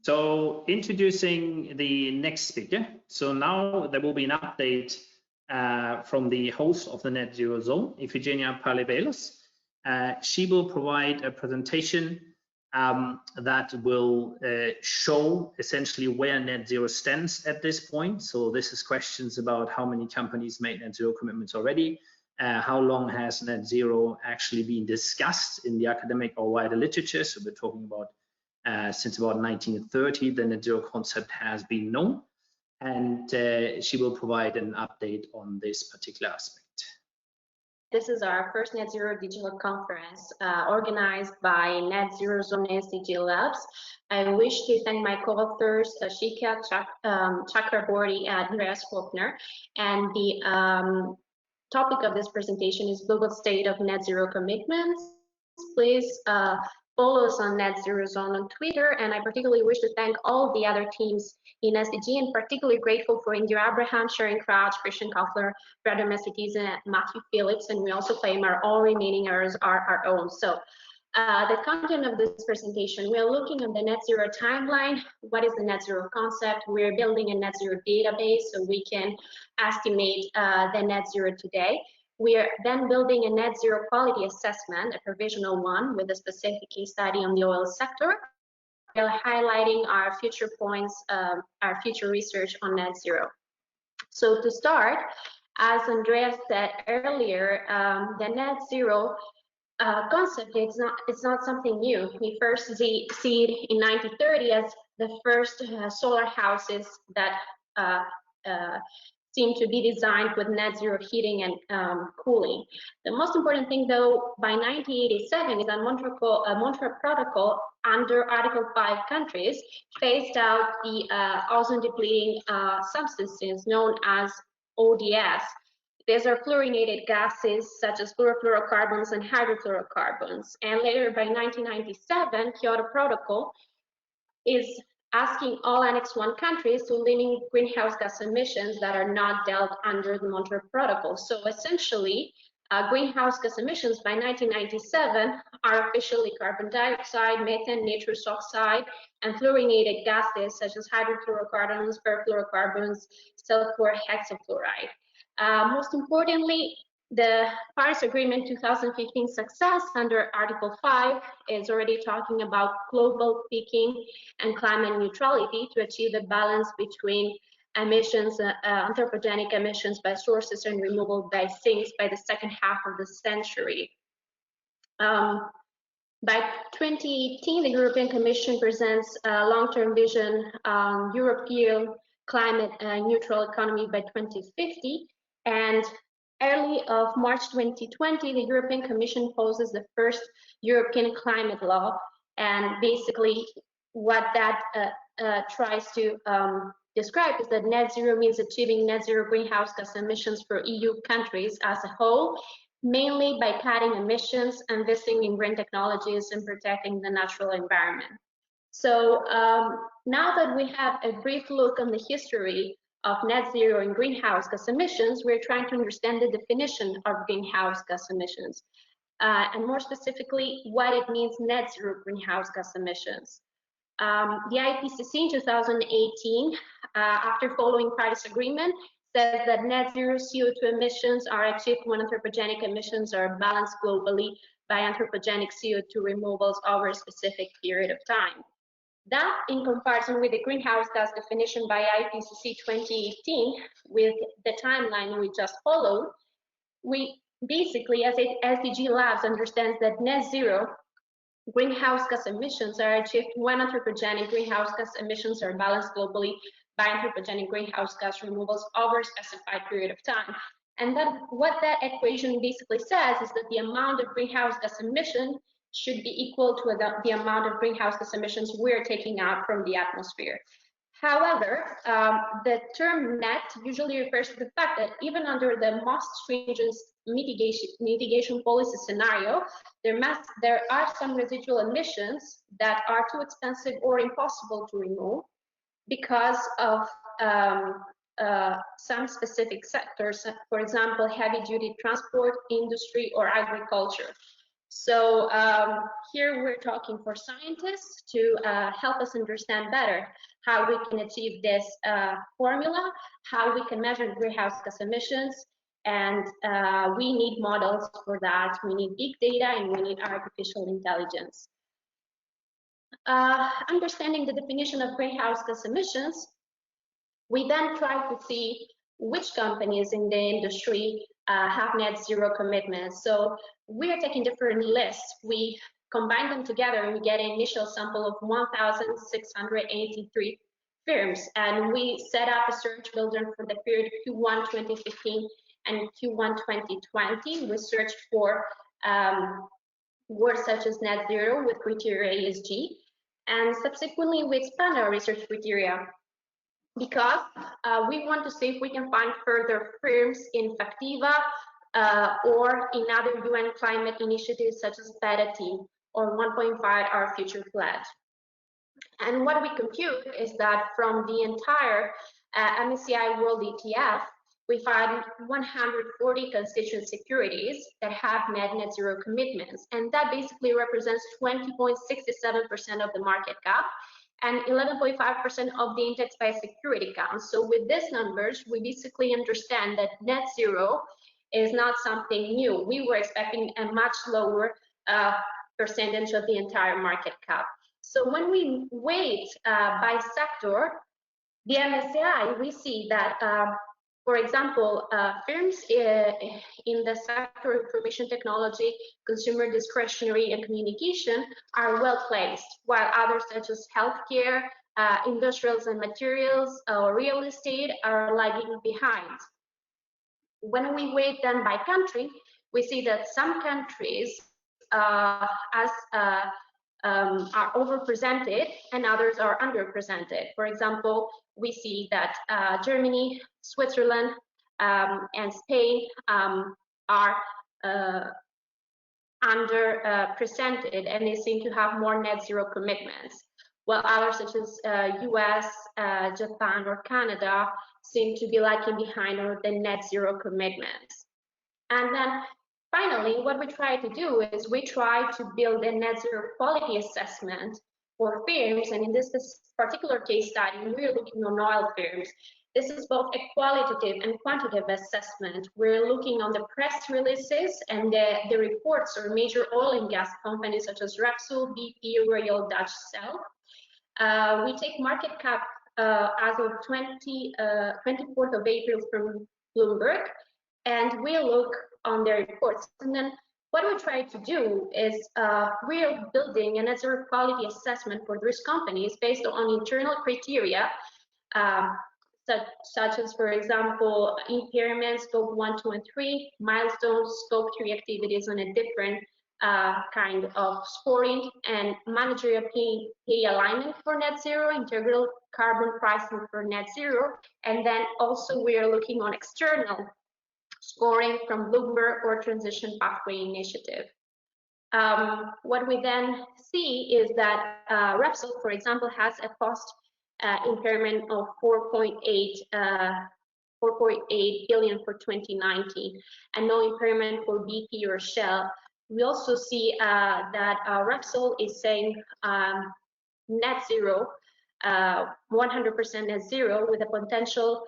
So introducing the next speaker. So now there will be an update from the host of the Net Zero Zone, Ifigenia Paliabelos. She will provide a presentation that will show essentially where net zero stands at this point. So this is questions about how many companies made net zero commitments already, how long has net zero actually been discussed in the academic or wider literature. So we're talking about since about 1930, the net zero concept has been known, and she will provide an update on this particular aspect. This is our first Net Zero Digital Conference organized by Net Zero Zone SDG Labs. I wish to thank my co-authors, Ashika Chakraborty and Andreas Faulkner. And the topic of this presentation is Global State of Net Zero Commitments. Please follow us on Net Zero Zone on Twitter, and I particularly wish to thank all the other teams in SDG, and particularly grateful for Indira Abraham, Sharon Crouch, Christian Kaufler, Brother Messetizan, and Matthew Phillips, and we also claim all remaining errors are our own. So the content of this presentation, we are looking at the net zero timeline. What is the net zero concept? We're building a net zero database so we can estimate the net zero today. We are then building a net zero quality assessment, a provisional one with a specific case study on the oil sector. We're highlighting our future points, our future research on net zero. So to start, as Andreas said earlier, the net zero concept, it's not something new. We first see it in 1930 as the first solar houses that seem to be designed with net zero heating and cooling. The most important thing, though, by 1987 is that Montreal Protocol under Article 5 countries phased out the ozone-depleting substances known as ODS. These are fluorinated gases such as fluorofluorocarbons and hydrofluorocarbons. And later, by 1997, Kyoto Protocol is asking all Annex 1 countries to limit greenhouse gas emissions that are not dealt under the Montreal Protocol. So essentially, greenhouse gas emissions by 1997 are officially carbon dioxide, methane, nitrous oxide, and fluorinated gases such as hydrofluorocarbons, perfluorocarbons, sulfur hexafluoride. Most importantly, the Paris Agreement 2015 success under Article 5 is already talking about global peaking and climate neutrality to achieve a balance between emissions, anthropogenic emissions by sources and removal by sinks by the second half of the century. By 2018, the European Commission presents a long-term vision on European climate neutral economy by 2050, and early of March 2020, the European Commission poses the first European climate law, and basically what that tries to describe is that net zero means achieving net zero greenhouse gas emissions for EU countries as a whole, mainly by cutting emissions, investing in green technologies, and protecting the natural environment. So now that we have a brief look on the history of net zero and greenhouse gas emissions, we're trying to understand the definition of greenhouse gas emissions, and more specifically, what it means net zero greenhouse gas emissions. The IPCC in 2018, after following Paris Agreement, says that net zero CO2 emissions are achieved when anthropogenic emissions are balanced globally by anthropogenic CO2 removals over a specific period of time. That, in comparison with the greenhouse gas definition by IPCC 2018, with the timeline we just followed, we basically, as SDG Labs understands that net zero greenhouse gas emissions are achieved when anthropogenic greenhouse gas emissions are balanced globally by anthropogenic greenhouse gas removals over a specified period of time. And that what that equation basically says is that the amount of greenhouse gas emission should be equal to the amount of greenhouse gas emissions we're taking out from the atmosphere. However, the term net usually refers to the fact that even under the most stringent mitigation policy scenario, there are some residual emissions that are too expensive or impossible to remove because of some specific sectors, for example, heavy-duty transport, industry, or agriculture. So here we're talking for scientists to help us understand better how we can achieve this formula, how we can measure greenhouse gas emissions, and we need models for that. We need big data and we need artificial intelligence. Understanding the definition of greenhouse gas emissions, we then try to see which companies in the industry have net zero commitments. So we are taking different lists. We combine them together and we get an initial sample of 1,683 firms. And we set up a search builder for the period Q1 2015 and Q1 2020. We searched for words such as net zero with criteria ESG. And subsequently, we expand our research criteria because we want to see if we can find further firms in Factiva or in other UN climate initiatives such as PETA or 1.5 Our Future Pledge. And what we compute is that from the entire MSCI World ETF, we find 140 constituent securities that have net zero commitments. And that basically represents 20.67% of the market cap and 11.5% of the index by security count. So with these numbers, we basically understand that net zero is not something new. We were expecting a much lower percentage of the entire market cap. So when we weight by sector, the MSCI, we see that, for example, firms in the sector of information technology, consumer discretionary, and communication are well placed, while others such as healthcare, industrials and materials, or real estate are lagging behind. When we weight them by country, we see that some countries are overrepresented and others are underrepresented. For example, we see that Germany, Switzerland, and Spain are underrepresented, and they seem to have more net zero commitments, while others such as US, Japan, or Canada seem to be lagging behind on the net zero commitments. And then finally, what we try to do is we try to build a net zero quality assessment for firms, and in this particular case study, we're looking on oil firms. This is both a qualitative and quantitative assessment. We're looking on the press releases and the reports of major oil and gas companies such as Repsol, BP, Royal Dutch Shell. We take market cap as of 24th of April from Bloomberg, and we look on their reports. And then what we try to do is we're building a net zero quality assessment for these companies based on internal criteria, such as, for example, impairment, scope 1, 2, and 3, milestones, scope 3 activities on a different kind of scoring, and managerial pay alignment for net zero, integral carbon pricing for net zero, and then also we are looking on external scoring from Bloomberg or Transition Pathway Initiative. What we then see is that Repsol, for example, has a cost impairment of 4.8 billion for 2019, and no impairment for BP or Shell. We also see that Repsol is saying net zero, 100% net zero, with a potential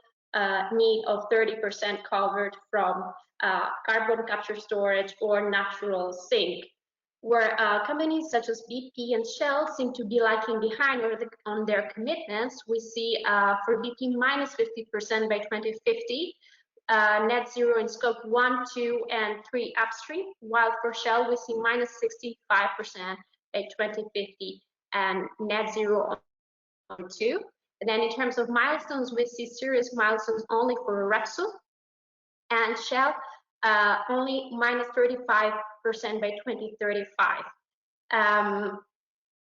need of 30% covered from carbon capture storage or natural sink, where companies such as BP and Shell seem to be lagging behind on their commitments. We see for BP minus 50% by 2050, net zero in scope 1, 2, and 3 upstream, while for Shell we see minus 65% by 2050 and net zero on 2. And then in terms of milestones, we see serious milestones only for Repsol and Shell, only minus 35% by 2035.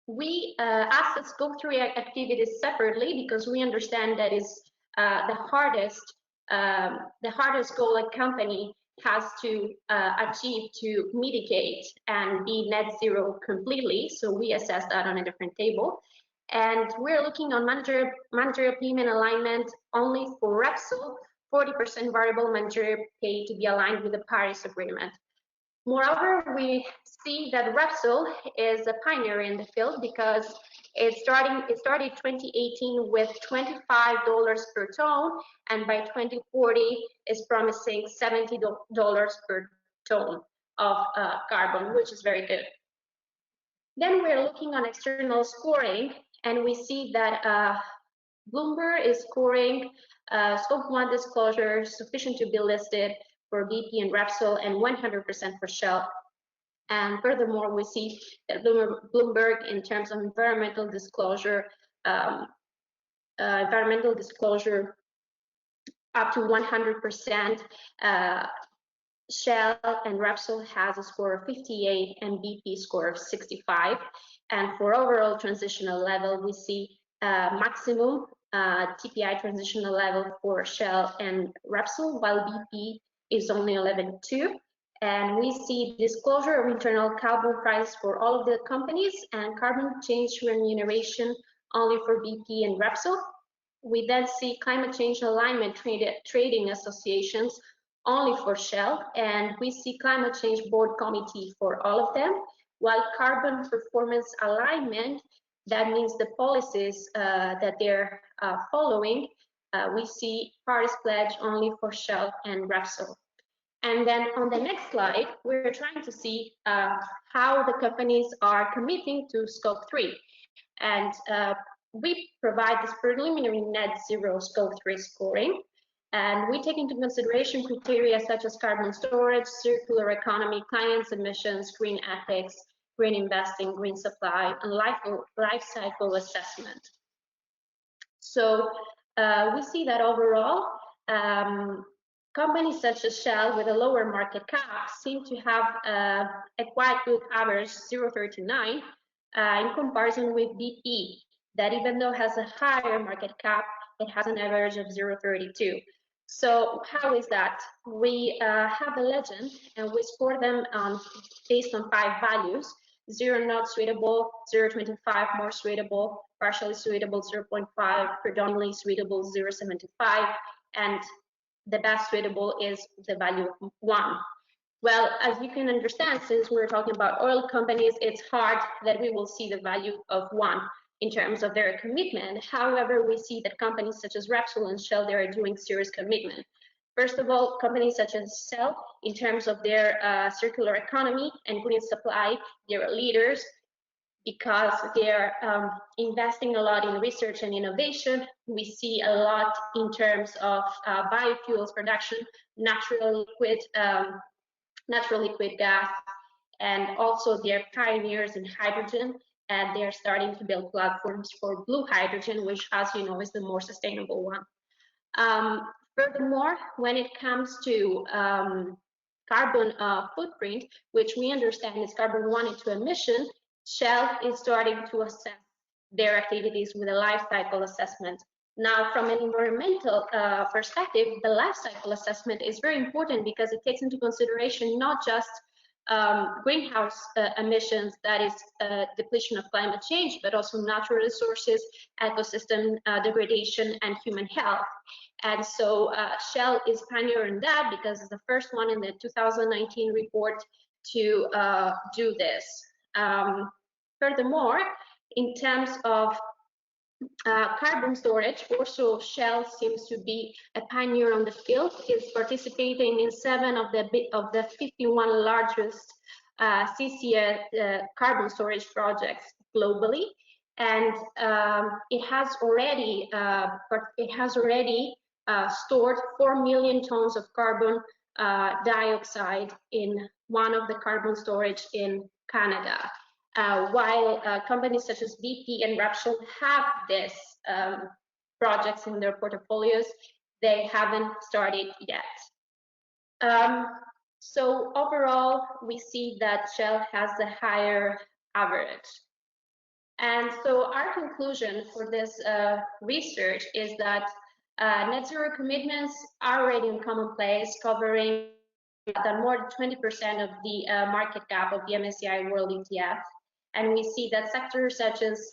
We assess scope 3 activities separately because we understand that is the hardest goal a company has to achieve to mitigate and be net zero completely. So we assess that on a different table. And we're looking on managerial payment alignment only for Repsol, 40% variable managerial pay to be aligned with the Paris Agreement. Moreover, we see that Repsol is a pioneer in the field because it started 2018 with $25 per ton, and by 2040 is promising $70 per ton of carbon, which is very good. Then we're looking on external scoring, and we see that Bloomberg is scoring Scope 1 disclosure sufficient to be listed for BP and Repsol and 100% for Shell. And furthermore, we see that Bloomberg, in terms of environmental disclosure up to 100%. Shell and Repsol has a score of 58 and BP score of 65. And for overall transitional level, we see maximum TPI transitional level for Shell and Repsol, while BP is only 11.2. And we see disclosure of internal carbon price for all of the companies and carbon change remuneration only for BP and Repsol. We then see climate change alignment trading associations only for Shell, and we see climate change board committee for all of them, while carbon performance alignment, that means the policies that they're following, we see Paris pledge only for Shell and Repsol. And then on the next slide, we're trying to see how the companies are committing to Scope 3. And we provide this preliminary net zero Scope 3 scoring. And we take into consideration criteria such as carbon storage, circular economy, clients' emissions, green ethics, green investing, green supply, and life cycle assessment. So we see that overall, companies such as Shell with a lower market cap seem to have a quite good average 0.39 in comparison with BP, that even though has a higher market cap, it has an average of 0.32. So how is that? We have a legend and we score them based on 5 values: 0 not suitable, 0.25 more suitable, partially suitable 0.5, predominantly suitable 0.75, and the best suitable is the value of 1. Well, as you can understand, since we're talking about oil companies, it's hard that we will see the value of 1 in terms of their commitment. However, we see that companies such as Repsol and Shell, they are doing serious commitment. First of all, companies such as Shell, in terms of their circular economy and green supply, they're leaders because they're investing a lot in research and innovation. We see a lot in terms of biofuels production, natural liquid gas, and also they're pioneers in hydrogen, and they're starting to build platforms for blue hydrogen, which, as you know, is the more sustainable one. Furthermore, when it comes to carbon footprint, which we understand is carbon 1 and 2 emission, Shell is starting to assess their activities with a life cycle assessment. Now, from an environmental perspective, the life cycle assessment is very important because it takes into consideration not just greenhouse emissions, that is depletion of climate change, but also natural resources, ecosystem degradation, and human health. And so Shell is pioneer in that because it's the first one in the 2019 report to do this. Furthermore, in terms of carbon storage, also Shell seems to be a pioneer on the field. It's participating in 7 of the 51 largest CCS carbon storage projects globally, and it has already stored 4 million tons of carbon dioxide in one of the carbon storage in Canada. While companies such as BP and Repsol have this projects in their portfolios, they haven't started yet. So overall, we see that Shell has the higher average. And so our conclusion for this research is that net zero commitments are already in commonplace, covering more than 20% of the market cap of the MSCI World ETF. And we see that sectors such as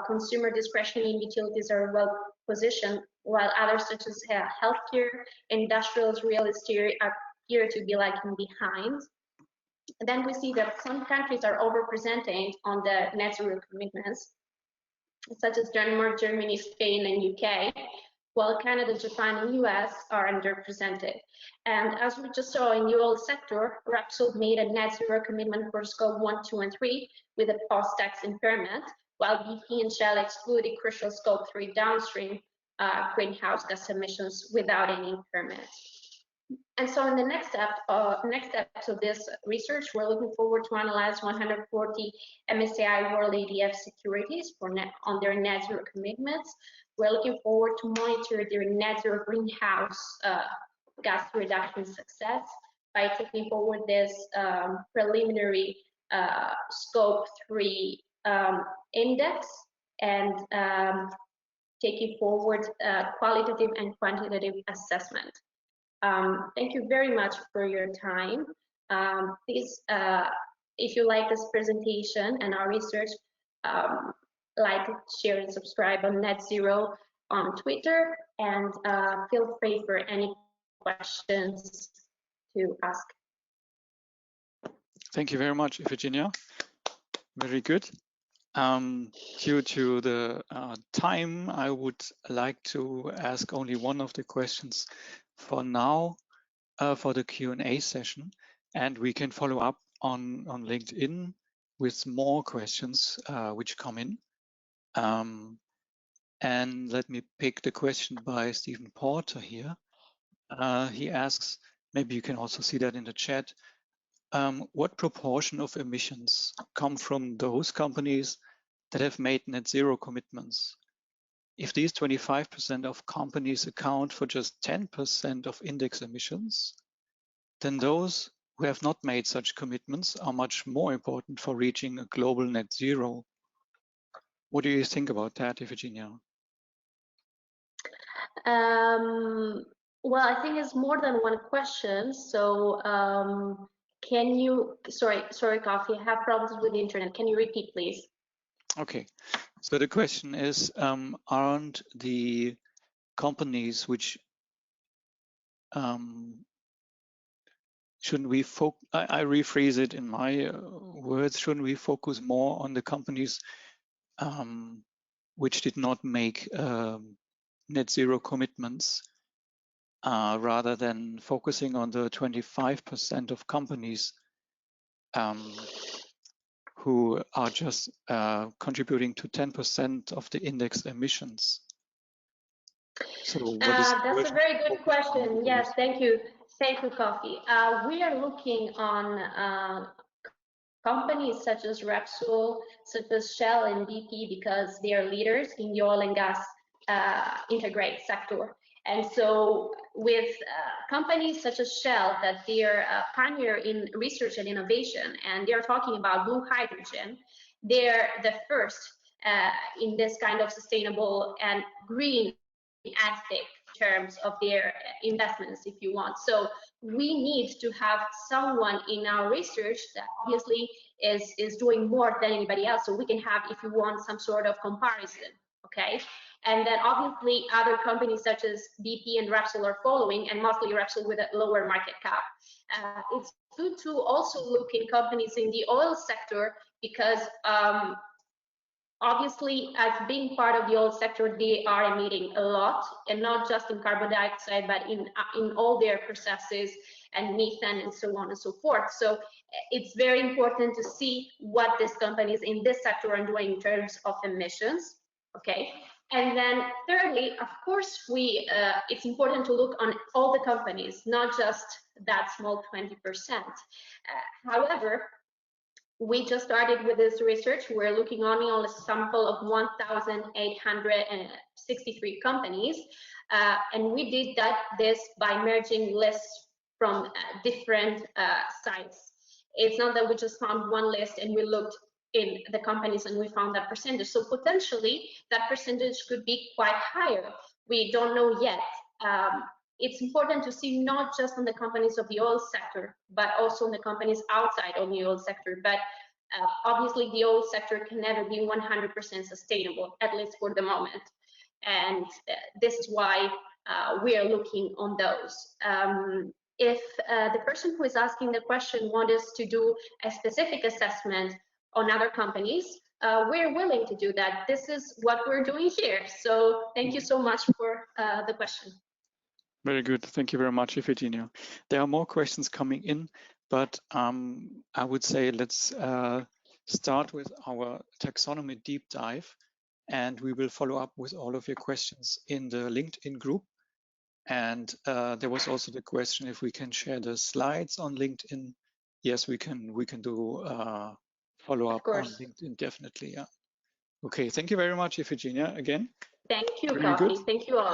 consumer discretionary utilities are well positioned, while others such as healthcare, industrials, real estate appear to be lagging behind. then we see that some countries are overrepresented on the net zero commitments, such as Denmark, Germany, Spain, and UK, while Canada, Japan, and US are underrepresented. And as we just saw in the oil sector, Repsol made a net zero commitment for scope 1, 2, and 3 with a post-tax impairment, while BP and Shell excluded crucial scope 3 downstream greenhouse gas emissions without any impairment. And so in the next steps of this research, we're looking forward to analyze 140 MSCI World ADF securities on their net zero commitments. We're looking forward to monitor their net zero greenhouse gas reduction success by taking forward this preliminary scope 3 index and taking forward qualitative and quantitative assessment. Thank you very much for your time. Please, if you like this presentation and our research, like, share, and subscribe on Net Zero on Twitter, and feel free for any questions to ask. Thank you very much, Ifigenia. Very good. Due to the time, I would like to ask only one of the questions for now for the Q&A session, and we can follow up on LinkedIn with more questions which come in. And let me pick the question by Stephen Porter here. He asks, maybe you can also see that in the chat, what proportion of emissions come from those companies that have made net zero commitments? If these 25% of companies account for just 10% of index emissions, then those who have not made such commitments are much more important for reaching a global net zero. What do you think about that, Ifigenia? Well, I think it's more than one question. So can you, sorry, Coffee, I have problems with the internet. Can you repeat, please? Okay, so the question is, aren't the companies which shouldn't we focus, I rephrase it in my words, shouldn't we focus more on the companies which did not make net zero commitments rather than focusing on the 25% of companies who are just contributing to 10% of the index emissions? So that's a very good question. Yes, thank you. Thank you, Coffee. We are looking on companies such as Repsol, such as Shell and BP, because they are leaders in the oil and gas integrated sector. And so with companies such as Shell, that they're a pioneer in research and innovation, and they're talking about blue hydrogen, they're the first in this kind of sustainable and green ethic in terms of their investments, if you want. So we need to have someone in our research that obviously is doing more than anybody else, so we can have, if you want, some sort of comparison, okay? And then obviously other companies such as BP and Repsol are following, and mostly Repsol with a lower market cap. It's good to also look in companies in the oil sector, because obviously, as being part of the oil sector, they are emitting a lot, and not just in carbon dioxide, but in all their processes and methane and so on and so forth. So it's very important to see what these companies in this sector are doing in terms of emissions, okay? And then thirdly, of course, it's important to look on all the companies, not just that small 20%. However, we just started with this research. We're looking only on a sample of 1,863 companies, and we did this by merging lists from different sites. It's not that we just found one list and we looked in the companies and we found that percentage. So potentially that percentage could be quite higher. We don't know yet. It's important to see not just on the companies of the oil sector, but also on the companies outside of the oil sector. But obviously the oil sector can never be 100% sustainable, at least for the moment. And this is why we are looking on those. if the person who is asking the question wants us to do a specific assessment on other companies, we're willing to do that. This is what we're doing here. So thank you so much for the question. Very good. Thank you very much, Ifigenia. There are more questions coming in, but I would say let's start with our taxonomy deep dive, and we will follow up with all of your questions in the LinkedIn group. And there was also the question if we can share the slides on LinkedIn. Yes, we can do follow up on LinkedIn, definitely. Yeah. Okay, thank you very much, Ifigenia, again. Thank you, Very Coffee. good. Thank you all.